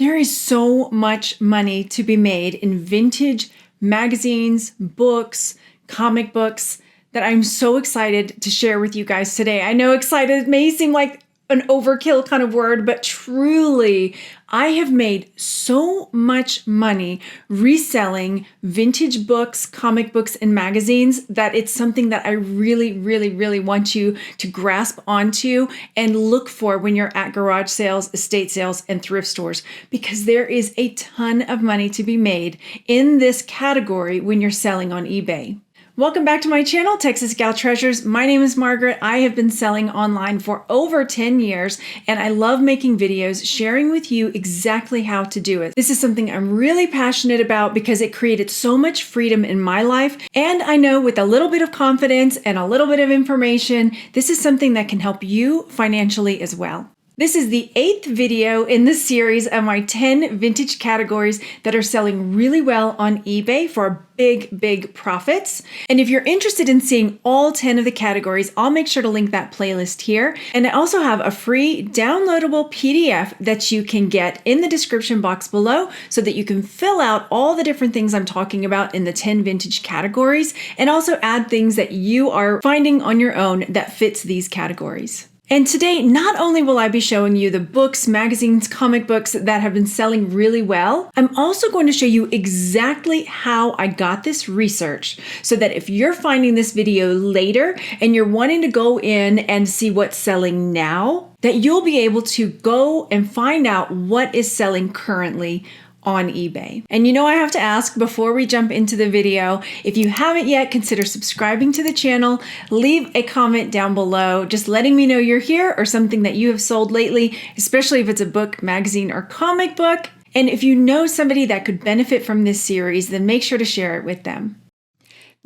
There is so much money to be made in vintage magazines, books, comic books that I'm so excited to share with you guys today. I know excited may seem like an overkill kind of word, but truly, I have made so much money reselling vintage books, comic books, and magazines that it's something that I really want you to grasp onto and look for when you're at garage sales, estate sales, and thrift stores, because there is a ton of money to be made in this category when you're selling on eBay. Welcome back to my channel, Texas Gal Treasures. My name is Margaret. I have been selling online for over 10 years, and I love making videos sharing with you exactly how to do it. This is something I'm really passionate about because it created so much freedom in my life. And I know with a little bit of confidence and a little bit of information, this is something that can help you financially as well. This is the 8th video in the series of my 10 vintage categories that are selling really well on eBay for big profits. And if you're interested in seeing all 10 of the categories, I'll make sure to link that playlist here. And I also have a free downloadable PDF that you can get in the description box below so that you can fill out all the different things I'm talking about in the 10 vintage categories and also add things that you are finding on your own that fits these categories. And today, not only will I be showing you the books, magazines, comic books that have been selling really well, I'm also going to show you exactly how I got this research so that if you're finding this video later and you're wanting to go in and see what's selling now, that you'll be able to go and find out what is selling currently on eBay. And you know, I have to ask before we jump into the video, if you haven't yet, consider subscribing to the channel, leave a comment down below, just letting me know you're here or something that you have sold lately, especially if it's a book, magazine, or comic book. And if you know somebody that could benefit from this series, then make sure to share it with them.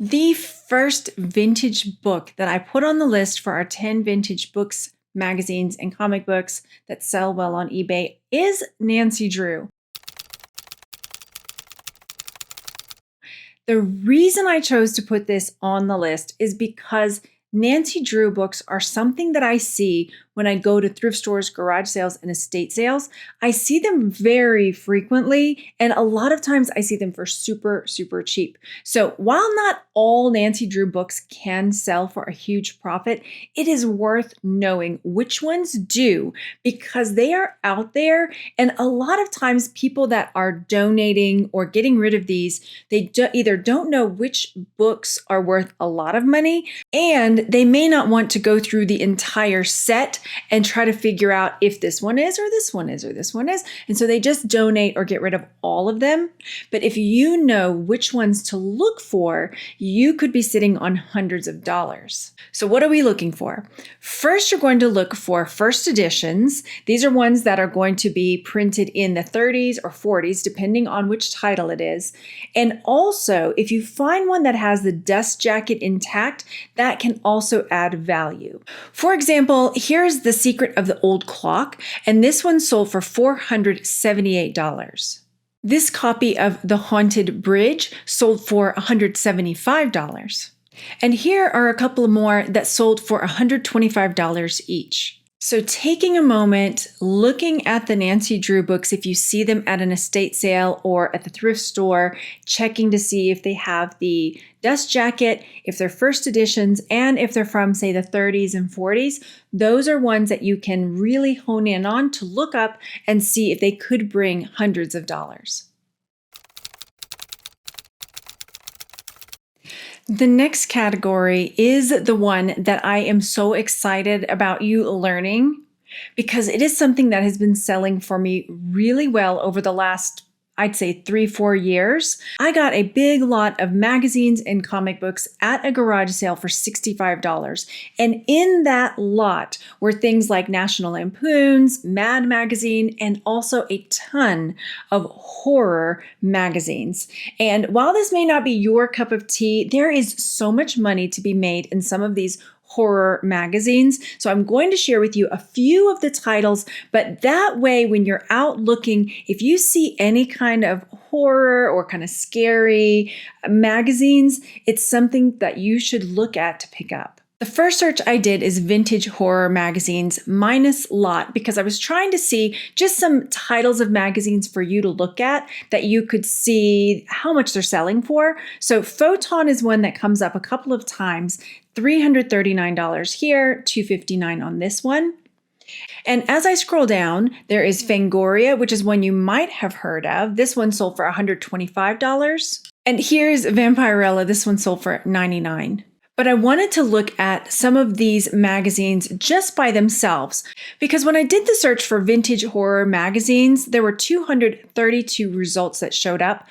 The first vintage book that I put on the list for our 10 vintage books, magazines, and comic books that sell well on eBay is Nancy Drew. The reason I chose to put this on the list is because Nancy Drew books are something that I see when I go to thrift stores, garage sales, and estate sales. I see them very frequently, and a lot of times I see them for super cheap. So while not all Nancy Drew books can sell for a huge profit, it is worth knowing which ones do because they are out there, and a lot of times people that are donating or getting rid of these, they either don't know which books are worth a lot of money, and they may not want to go through the entire set and try to figure out if this one is, or this one is, or this one is. And so they just donate or get rid of all of them. But if you know which ones to look for, you could be sitting on hundreds of dollars. So what are we looking for? First, you're going to look for first editions. These are ones that are going to be printed in the 30s or 40s, depending on which title it is. And also, if you find one that has the dust jacket intact, that can also add value. For example, here's The Secret of the Old Clock, and this one sold for $478. This copy of The Haunted Bridge sold for $175. And here are a couple more that sold for $125 each. So taking a moment, looking at the Nancy Drew books, if you see them at an estate sale or at the thrift store, checking to see if they have the dust jacket, if they're first editions, and if they're from, say, the 30s and 40s, those are ones that you can really hone in on to look up and see if they could bring hundreds of dollars. The next category is the one that I am so excited about you learning because it is something that has been selling for me really well over the last, I'd say 3-4 years. I got a big lot of magazines and comic books at a garage sale for $65. And in that lot were things like National Lampoon's, Mad Magazine, and also a ton of horror magazines. And while this may not be your cup of tea, there is so much money to be made in some of these horror magazines. So I'm going to share with you a few of the titles, but that way when you're out looking, if you see any kind of horror or kind of scary magazines, it's something that you should look at to pick up. The first search I did is vintage horror magazines minus lot because I was trying to see just some titles of magazines for you to look at that you could see how much they're selling for. So Photon is one that comes up a couple of times, $339 here, $259 on this one. And as I scroll down, there is Fangoria, which is one you might have heard of. This one sold for $125. And here's Vampirella. This one sold for $99. But I wanted to look at some of these magazines just by themselves because when I did the search for vintage horror magazines, there were 232 results that showed up.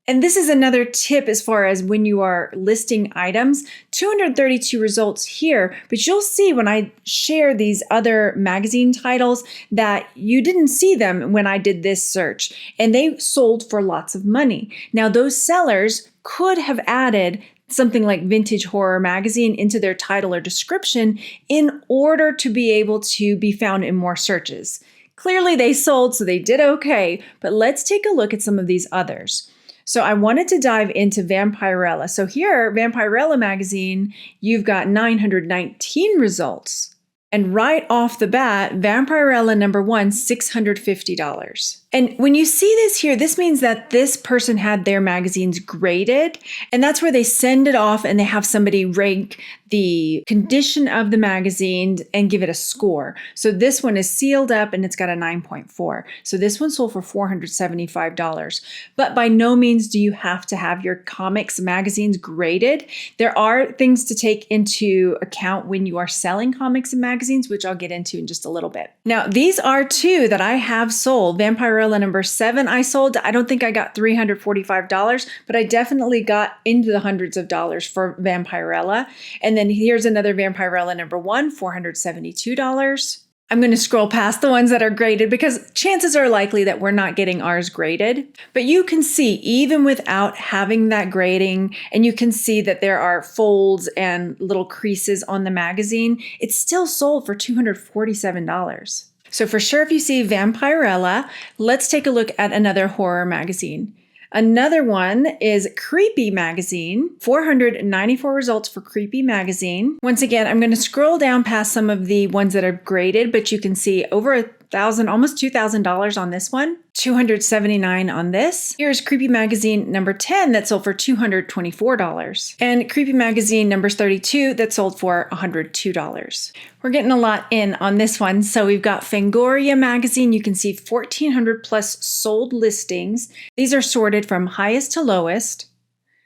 And this is another tip as far as when you are listing items, 232 results here, but you'll see when I share these other magazine titles that you didn't see them when I did this search, and they sold for lots of money. Now, those sellers could have added something like vintage horror magazine into their title or description in order to be able to be found in more searches. Clearly they sold, so they did okay, but let's take a look at some of these others. So I wanted to dive into Vampirella. So here, Vampirella magazine, you've got 919 results. And right off the bat, Vampirella number one, $650. And when you see this here, this means that this person had their magazines graded, and that's where they send it off and they have somebody rank the condition of the magazine and give it a score. So this one is sealed up and it's got a 9.4. So this one sold for $475. But by no means do you have to have your comics magazines graded. There are things to take into account when you are selling comics and magazines, which I'll get into in just a little bit. Now, these are two that I have sold. Vampirella number 7 I sold. I don't think I got $345, but I definitely got into the hundreds of dollars for Vampirella. And then here's another Vampirella number 1, $472. I'm going to scroll past the ones that are graded because chances are likely that we're not getting ours graded. But you can see even without having that grading, and you can see that there are folds and little creases on the magazine, it's still sold for $247. So for sure, if you see Vampirella, let's take a look at another horror magazine. Another one is Creepy Magazine, 494 results for Creepy Magazine. Once again, I'm going to scroll down past some of the ones that are graded, but you can see over $1,000, almost $2,000 on this one, $279 on this. Here's Creepy Magazine number 10 that sold for $224. And Creepy Magazine number 32 that sold for $102. We're getting a lot in on this one. So we've got Fangoria Magazine. You can see 1,400 plus sold listings. These are sorted from highest to lowest.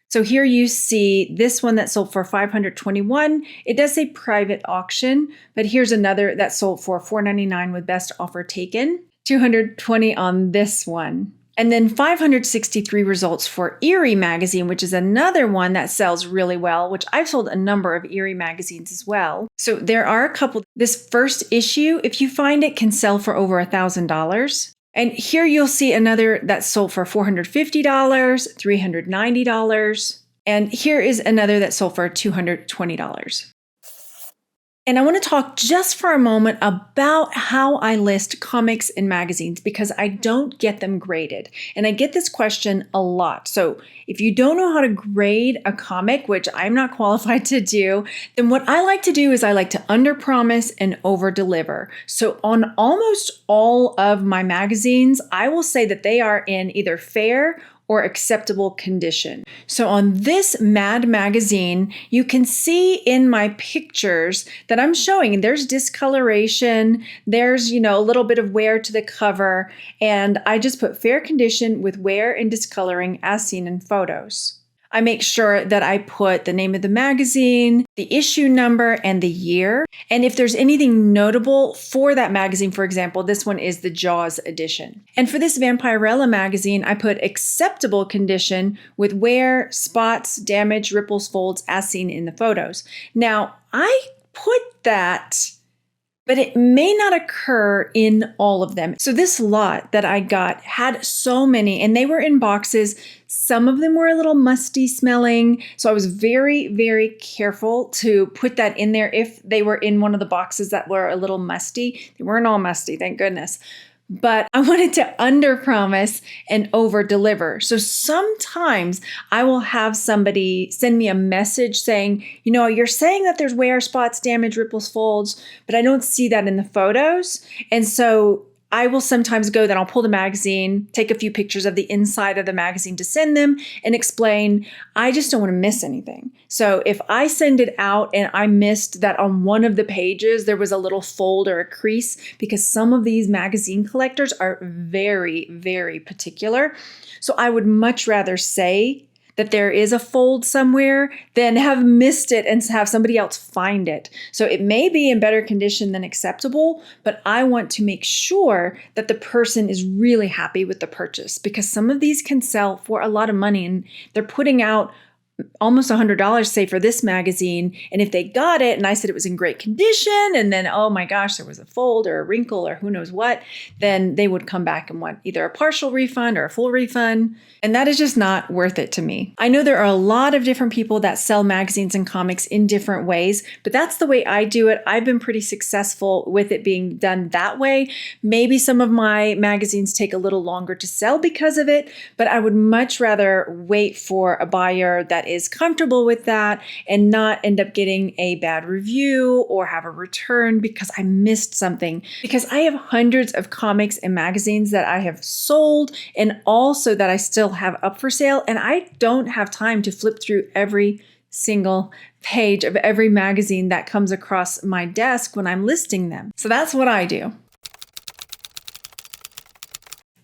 So here you see this one that sold for $521. It does say private auction, but here's another that sold for $499 with best offer taken. $220 on this one. And then 563 results for Eerie Magazine, which is another one that sells really well, which I've sold a number of Eerie magazines as well. So there are a couple. This first issue, if you find it, can sell for over $1,000. And here you'll see another that sold for $450, $390. And here is another that sold for $220. And I want to talk just for a moment about how I list comics and magazines because I don't get them graded. And I get this question a lot. So if you don't know how to grade a comic, which I'm not qualified to do, then what I like to do is I like to underpromise and overdeliver. So on almost all of my magazines, I will say that they are in either fair or acceptable condition. So on this Mad magazine, you can see in my pictures that I'm showing there's discoloration, there's, a little bit of wear to the cover, and I just put fair condition with wear and discoloring as seen in photos. I make sure that I put the name of the magazine, the issue number, and the year. And if there's anything notable for that magazine, for example, this one is the Jaws edition. And for this Vampirella magazine, I put acceptable condition with wear, spots, damage, ripples, folds, as seen in the photos. Now, I put that, but it may not occur in all of them. So this lot that I got had so many, and they were in boxes. Some of them were a little musty smelling. So I was very, very careful to put that in there if they were in one of the boxes that were a little musty. They weren't all musty, thank goodness. but I wanted to under promise and over deliver. So sometimes I will have somebody send me a message saying, you're saying that there's wear spots, damage, ripples, folds, but I don't see that in the photos. And so I will sometimes go, then I'll pull the magazine, take a few pictures of the inside of the magazine to send them and explain, I just don't want to miss anything. So if I send it out and I missed that on one of the pages, there was a little fold or a crease, because some of these magazine collectors are very, very particular. So I would much rather say that there is a fold somewhere than have missed it and have somebody else find it. So it may be in better condition than acceptable, but I want to make sure that the person is really happy with the purchase, because some of these can sell for a lot of money and they're putting out almost $100, say, for this magazine. And if they got it and I said it was in great condition, and then, oh my gosh, there was a fold or a wrinkle or who knows what, then they would come back and want either a partial refund or a full refund. And that is just not worth it to me. I know there are a lot of different people that sell magazines and comics in different ways, but that's the way I do it. I've been pretty successful with it being done that way. Maybe some of my magazines take a little longer to sell because of it, but I would much rather wait for a buyer that is comfortable with that and not end up getting a bad review or have a return because I missed something. Because I have hundreds of comics and magazines that I have sold and also that I still have up for sale, and I don't have time to flip through every single page of every magazine that comes across my desk when I'm listing them. So that's what I do.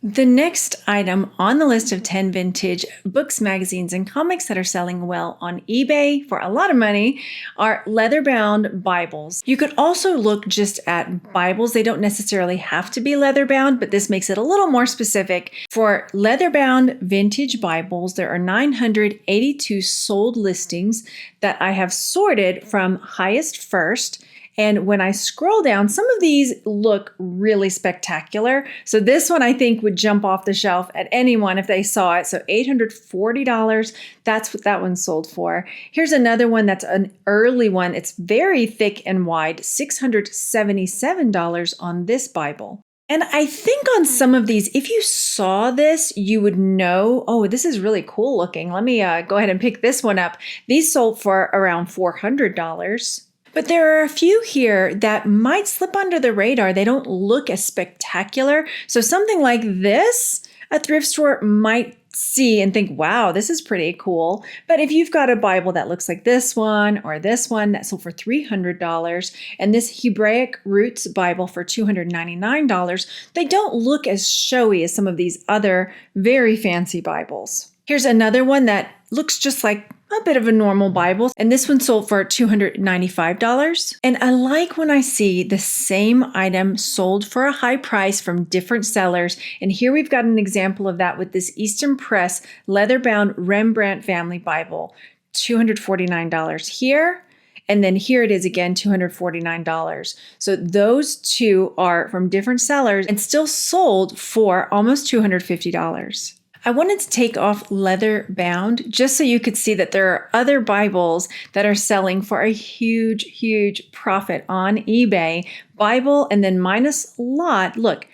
The next item on the list of 10 vintage books, magazines, and comics that are selling well on eBay for a lot of money are leather-bound Bibles. You could also look just at Bibles. They don't necessarily have to be leather-bound, but this makes it a little more specific. For leather-bound vintage Bibles, there are 982 sold listings that I have sorted from highest first. And when I scroll down, some of these look really spectacular. So this one I think would jump off the shelf at anyone if they saw it. So $840, that's what that one sold for. Here's another one that's an early one. It's very thick and wide, $677 on this Bible. And I think on some of these, if you saw this, you would know, oh, this is really cool looking. Let me go ahead and pick this one up. These sold for around $400. But there are a few here that might slip under the radar. They don't look as spectacular. So something like this, a thrift store might see and think, wow, this is pretty cool. But if you've got a Bible that looks like this one or this one that sold for $300 and this Hebraic Roots Bible for $299, they don't look as showy as some of these other very fancy Bibles. Here's another one that looks just like a bit of a normal Bible, and this one sold for $295. And I like when I see the same item sold for a high price from different sellers. And here we've got an example of that with this Eastern Press leather-bound Rembrandt family Bible, $249 here. And then here it is again, $249. So those two are from different sellers and still sold for almost $250. I wanted to take off leather bound just so you could see that there are other Bibles that are selling for a huge, huge profit on eBay. Bible and then minus lot, look,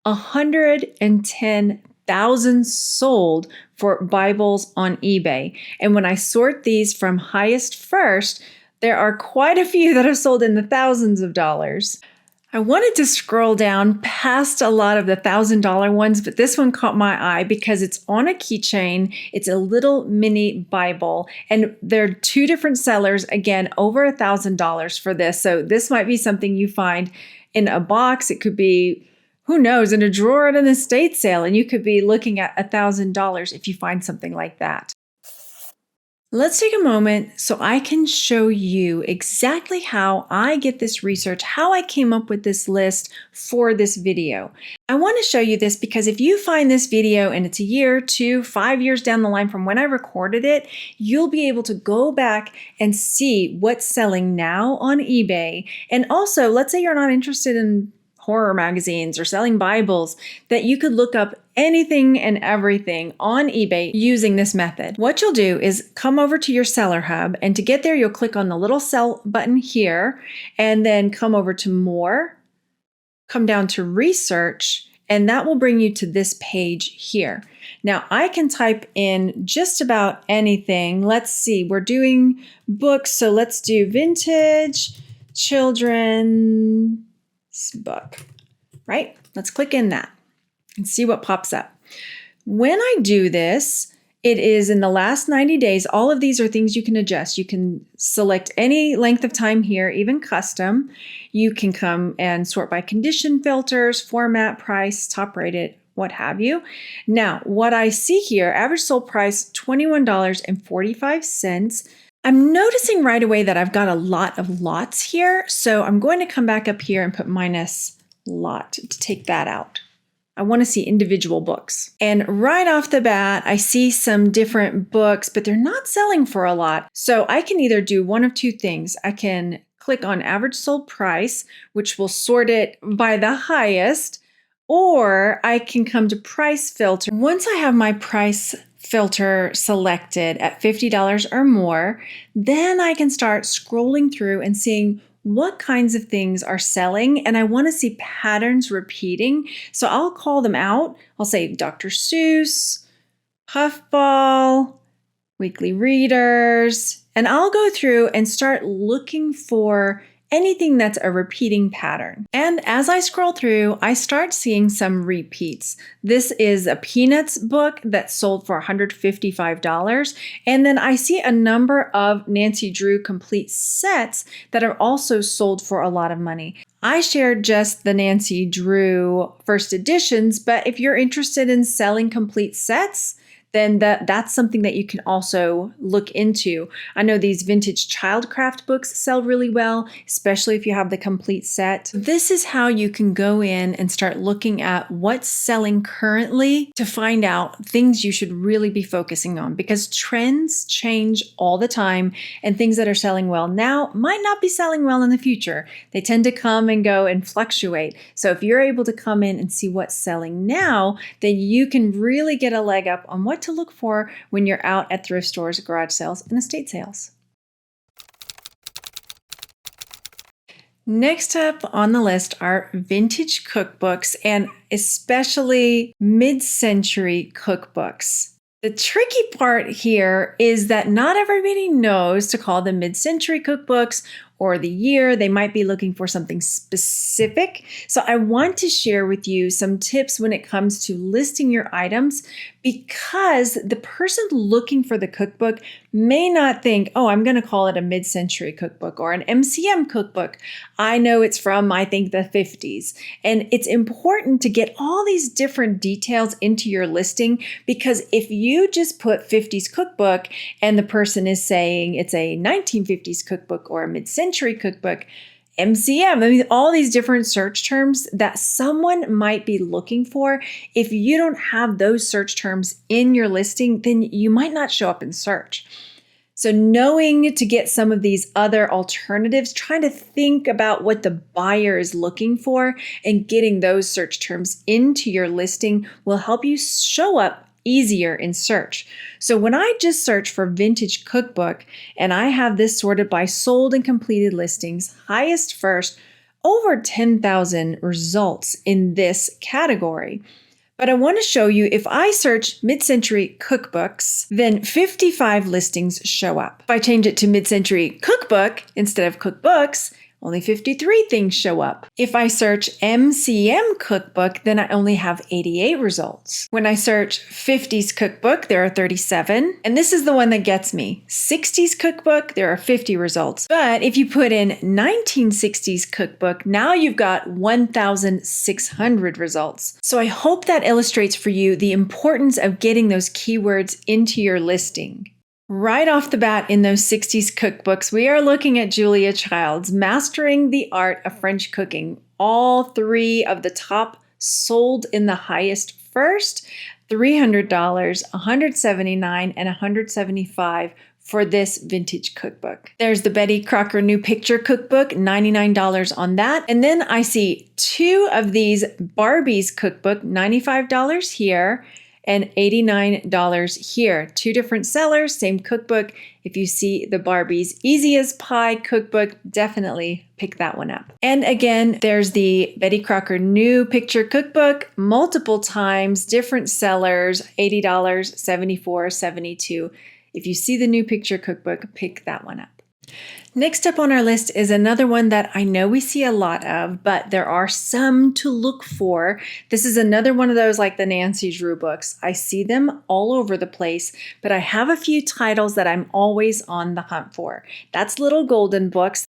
110,000 sold for Bibles on eBay. And when I sort these from highest first, there are quite a few that have sold in the thousands of dollars. I wanted to scroll down past a lot of the $1,000 ones, but this one caught my eye because it's on a keychain. It's a little mini Bible, and there are two different sellers, again, over $1,000 for this. So this might be something you find in a box. It could be, who knows, in a drawer at an estate sale, and you could be looking at $1,000 if you find something like that. Let's take a moment so I can show you exactly how I get this research, how I came up with this list for this video. I want to show you this because if you find this video and it's a year, 2, 5 years down the line from when I recorded it, you'll be able to go back and see what's selling now on eBay. And also, let's say you're not interested in horror magazines or selling Bibles, that you could look up anything and everything on eBay using this method. What you'll do is come over to your Seller Hub, and to get there, you'll click on the little sell button here, and then come over to More, come down to Research, and that will bring you to this page here. Now I can type in just about anything. Let's see, we're doing books, so let's do vintage children's book, right? Let's click in that and see what pops up. When I do this, it is in the last 90 days. All of these are things you can adjust. You can select any length of time here, even custom. You can come and sort by condition filters, format, price, top rated, what have you. Now, what I see here, average sold price, $21.45. I'm noticing right away that I've got a lot of lots here. So I'm going to come back up here and put minus lot to take that out. I want to see individual books. And right off the bat, I see some different books, but they're not selling for a lot. So I can either do one of two things. I can click on average sold price, which will sort it by the highest, or I can come to price filter. Once I have my price filter selected at $50 or more, then I can start scrolling through and seeing what kinds of things are selling, and I want to see patterns repeating. So I'll call them out. I'll say Dr. Seuss, Puffball, Weekly Readers, and I'll go through and start looking for anything that's a repeating pattern. And as I scroll through, I start seeing some repeats. This is a Peanuts book that sold for $155. And then I see a number of Nancy Drew complete sets that are also sold for a lot of money. I shared just the Nancy Drew first editions, but if you're interested in selling complete sets, then that's something that you can also look into. I know these vintage childcraft books sell really well, especially if you have the complete set. This is how you can go in and start looking at what's selling currently to find out things you should really be focusing on, because trends change all the time and things that are selling well now might not be selling well in the future. They tend to come and go and fluctuate. So if you're able to come in and see what's selling now, then you can really get a leg up on what to look for when you're out at thrift stores, garage sales, and estate sales. Next up on the list are vintage cookbooks, and especially mid-century cookbooks. The tricky part here is that not everybody knows to call them mid-century cookbooks or the year. They might be looking for something specific. So I want to share with you some tips when it comes to listing your items, because the person looking for the cookbook may not think, oh, I'm going to call it a mid-century cookbook or an MCM cookbook. I know it's from, I think, the 50s. And it's important to get all these different details into your listing, because if you just put 50s cookbook and the person is saying it's a 1950s cookbook or a mid-century cookbook, MCM, I mean, all these different search terms that someone might be looking for, if you don't have those search terms in your listing, then you might not show up in search. So knowing to get some of these other alternatives, trying to think about what the buyer is looking for and getting those search terms into your listing will help you show up easier in search. So when I just search for vintage cookbook and I have this sorted by sold and completed listings, highest first, over 10,000 results in this category. But I want to show you, if I search mid-century cookbooks, then 55 listings show up. If I change it to mid-century cookbook instead of cookbooks, only 53 things show up. If I search MCM cookbook, then I only have 88 results. When I search 50s cookbook, there are 37. And this is the one that gets me. 60s cookbook, there are 50 results. But if you put in 1960s cookbook, now you've got 1,600 results. So I hope that illustrates for you the importance of getting those keywords into your listing. Right off the bat in those 60s cookbooks, we are looking at Julia Child's Mastering the Art of French Cooking. All three of the top sold in the highest first, $300, $179, and $175 for this vintage cookbook. There's the Betty Crocker New Picture Cookbook, $99 on that. And then I see two of these Barbie's cookbook, $95 here. and $89 here. Two different sellers, same cookbook. If you see the Barbie's Easy as Pie cookbook, definitely pick that one up. And again, there's the Betty Crocker new picture cookbook, multiple times, different sellers, $80, $74, $72. If you see the new picture cookbook, pick that one up. Next up on our list is another one that I know we see a lot of, but there are some to look for. This is another one of those like the Nancy Drew books. I see them all over the place, but I have a few titles that I'm always on the hunt for. That's Little Golden Books.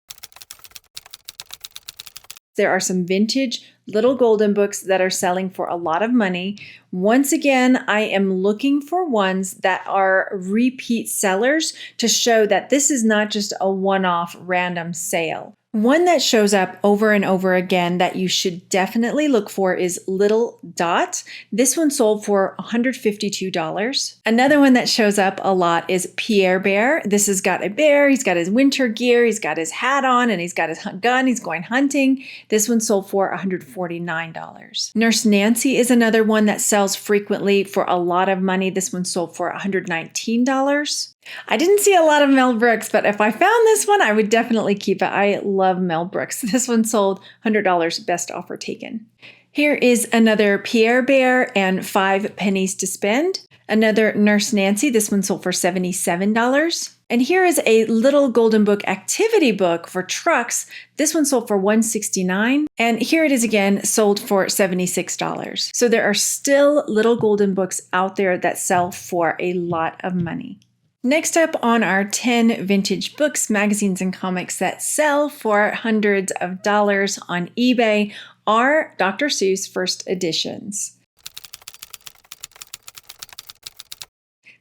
There are some vintage Little Golden Books that are selling for a lot of money. Once again, I am looking for ones that are repeat sellers to show that this is not just a one-off random sale. One that shows up over and over again that you should definitely look for is Little Dot. This one sold for $152. Another one that shows up a lot is Pierre Bear. This has got a bear, he's got his winter gear, he's got his hat on, and he's got his gun, he's going hunting. This one sold for $149. Nurse Nancy is another one that sells frequently for a lot of money. This one sold for $119. I didn't see a lot of Mel Brooks, but if I found this one, I would definitely keep it. I love Mel Brooks. This one sold $100, best offer taken. Here is another Pierre Bear and 5 pennies to spend. Another Nurse Nancy. This one sold for $77. And here is a Little Golden Book activity book for trucks. This one sold for $169. And here it is again, sold for $76. So there are still Little Golden Books out there that sell for a lot of money. Next up on our 10 vintage books, magazines, and comics that sell for hundreds of dollars on eBay are Dr. Seuss first editions.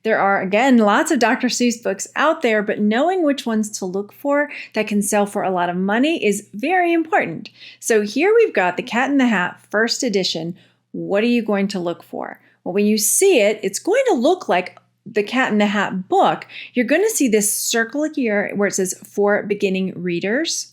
There are, again, lots of Dr. Seuss books out there, but knowing which ones to look for that can sell for a lot of money is very important. So here we've got the Cat in the Hat first edition. What are you going to look for? Well, when you see it, it's going to look like the Cat in the Hat book. You're going to see this circle here where it says for beginning readers.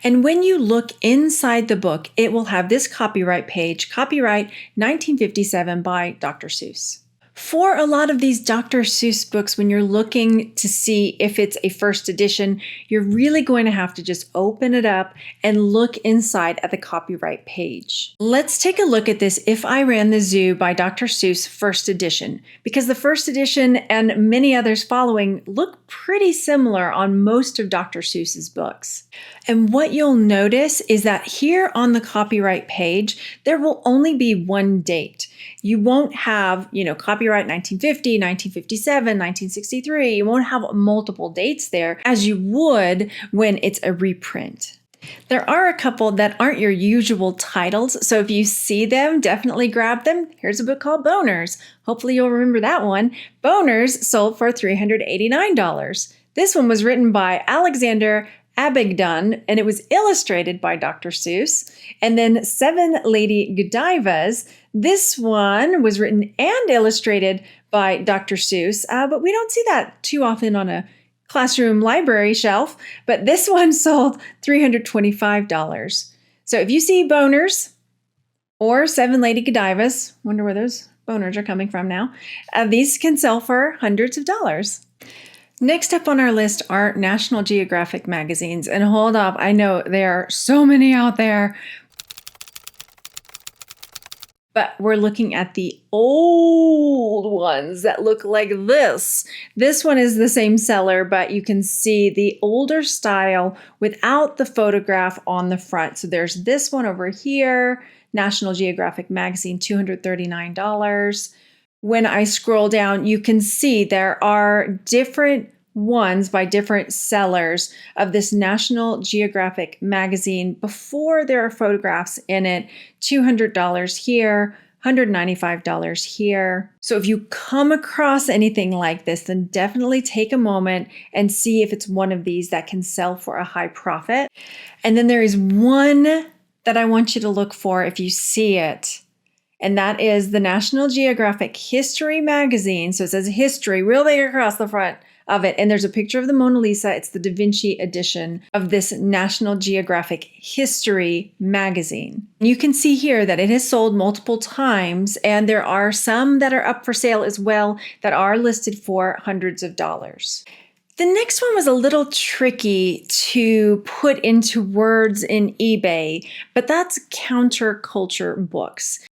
And when you look inside the book, it will have this copyright page, copyright 1957 by Dr. Seuss. For a lot of these Dr. Seuss books, when you're looking to see if it's a first edition, you're really going to have to just open it up and look inside at the copyright page. Let's take a look at this If I Ran the Zoo by Dr. Seuss first edition, because the first edition and many others following look pretty similar on most of Dr. Seuss's books. And what you'll notice is that here on the copyright page, there will only be one date. You won't have, copyright 1950, 1957, 1963. You won't have multiple dates there as you would when it's a reprint. There are a couple that aren't your usual titles, so if you see them, definitely grab them. Here's a book called Boners. Hopefully you'll remember that one. Boners sold for $389. This one was written by Alexander Abegdon, and it was illustrated by Dr. Seuss. And then 7 Lady Godivas. This one was written and illustrated by Dr. Seuss, but we don't see that too often on a classroom library shelf. But this one sold $325. So if you see Boners or 7 Lady Godivas, wonder where those boners are coming from now, these can sell for hundreds of dollars. Next up on our list are National Geographic magazines. And hold up, I know there are so many out there, but we're looking at the old ones that look like this. This one is the same seller, but you can see the older style without the photograph on the front. So there's this one over here, National Geographic magazine, $239. When I scroll down, you can see there are different ones by different sellers of this National Geographic magazine before there are photographs in it. $200 here, $195 here. So if you come across anything like this, then definitely take a moment and see if it's one of these that can sell for a high profit. And then there is one that I want you to look for if you see it. And that is the National Geographic History magazine. So it says history real big across the front of it. And there's a picture of the Mona Lisa. It's the Da Vinci edition of this National Geographic History magazine. You can see here that it has sold multiple times, and there are some that are up for sale as well that are listed for hundreds of dollars. The next one was a little tricky to put into words in eBay, but that's counterculture books.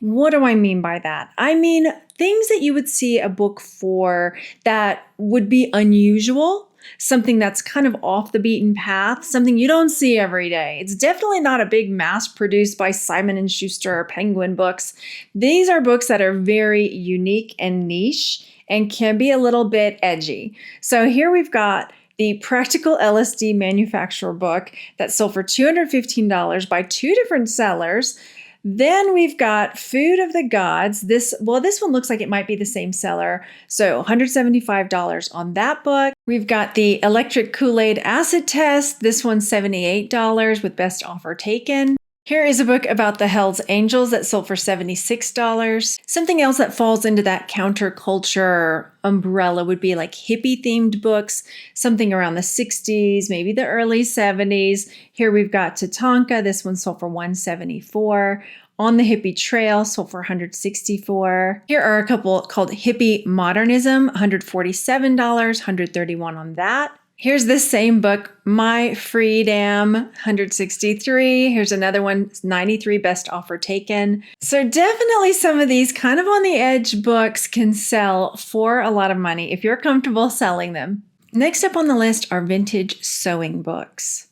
What do I mean by that? I mean things that you would see a book for that would be unusual, something that's kind of off the beaten path, something you don't see every day. It's definitely not a big mass produced by Simon & Schuster or Penguin Books. These are books that are very unique and niche and can be a little bit edgy. So here we've got the Practical LSD Manufacturer book that sold for $215 by two different sellers. Then we've got Food of the Gods. This one looks like it might be the same seller. So $175 on that book. We've got the Electric Kool-Aid Acid Test. This one's $78 with best offer taken. Here is a book about the Hells Angels that sold for $76. Something else that falls into that counterculture umbrella would be like hippie-themed books, something around the 60s, maybe the early 70s. Here we've got Tatanka. This one sold for $174. On the Hippie Trail sold for $164. Here are a couple called Hippie Modernism, $147, $131 on that. Here's this same book, My Freedom, $163. Here's another one, $93, best offer taken. So definitely some of these kind of on the edge books can sell for a lot of money if you're comfortable selling them. Next up on the list are vintage sewing books.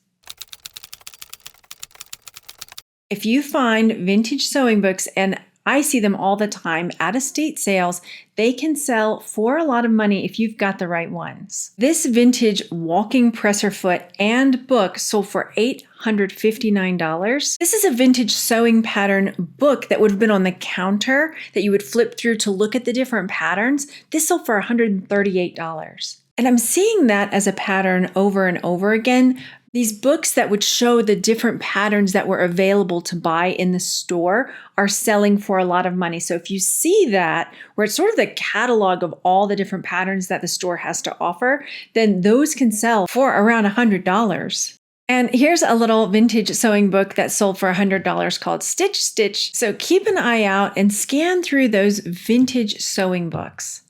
If you find vintage sewing books, and I see them all the time at estate sales, they can sell for a lot of money if you've got the right ones. This vintage walking presser foot and book sold for $859. This is a vintage sewing pattern book that would have been on the counter that you would flip through to look at the different patterns. This sold for $138. And I'm seeing that as a pattern over and over again. These books that would show the different patterns that were available to buy in the store are selling for a lot of money. So if you see that, where it's sort of the catalog of all the different patterns that the store has to offer, then those can sell for around $100. And here's a little vintage sewing book that sold for $100 called Stitch Stitch. So keep an eye out and scan through those vintage sewing books.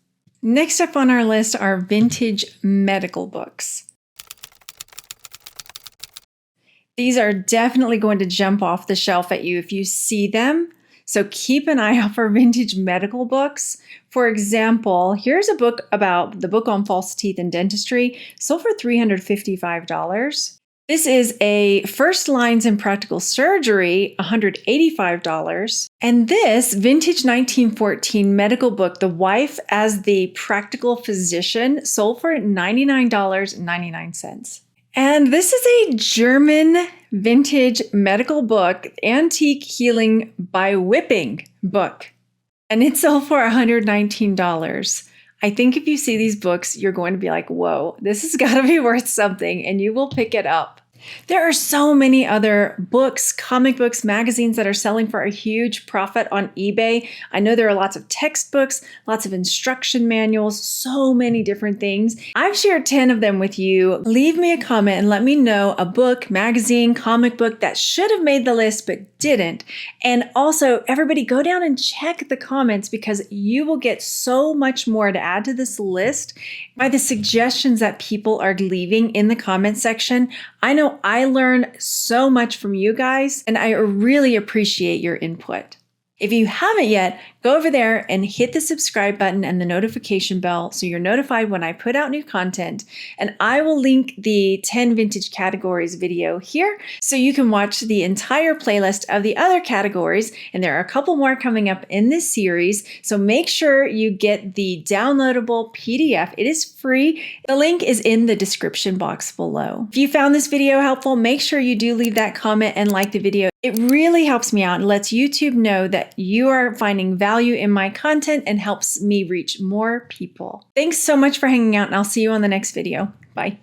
Next up on our list are vintage medical books. These are definitely going to jump off the shelf at you if you see them. So keep an eye out for vintage medical books. For example, here's a book about the book on false teeth and dentistry, sold for $355. This is a First Lines in Practical Surgery, $185. And this vintage 1914 medical book, The Wife as the Practical Physician, sold for $99.99. And this is a German vintage medical book, Antique Healing by Whipping book. And it sold for $119. I think if you see these books, you're going to be like, whoa, this has got to be worth something, and you will pick it up. There are so many other books, comic books, magazines that are selling for a huge profit on eBay. I know there are lots of textbooks, lots of instruction manuals, so many different things. I've shared 10 of them with you. Leave me a comment and let me know a book, magazine, comic book that should have made the list but didn't. And also, everybody go down and check the comments because you will get so much more to add to this list by the suggestions that people are leaving in the comment section. I know I learn so much from you guys, and I really appreciate your input. If you haven't yet, go over there and hit the subscribe button and the notification bell so you're notified when I put out new content. And I will link the 10 vintage categories video here so you can watch the entire playlist of the other categories. And there are a couple more coming up in this series. So make sure you get the downloadable PDF. It is free. The link is in the description box below. If you found this video helpful, make sure you do leave that comment and like the video. It really helps me out and lets YouTube know that you are finding value in my content and helps me reach more people. Thanks so much for hanging out, and I'll see you on the next video. Bye.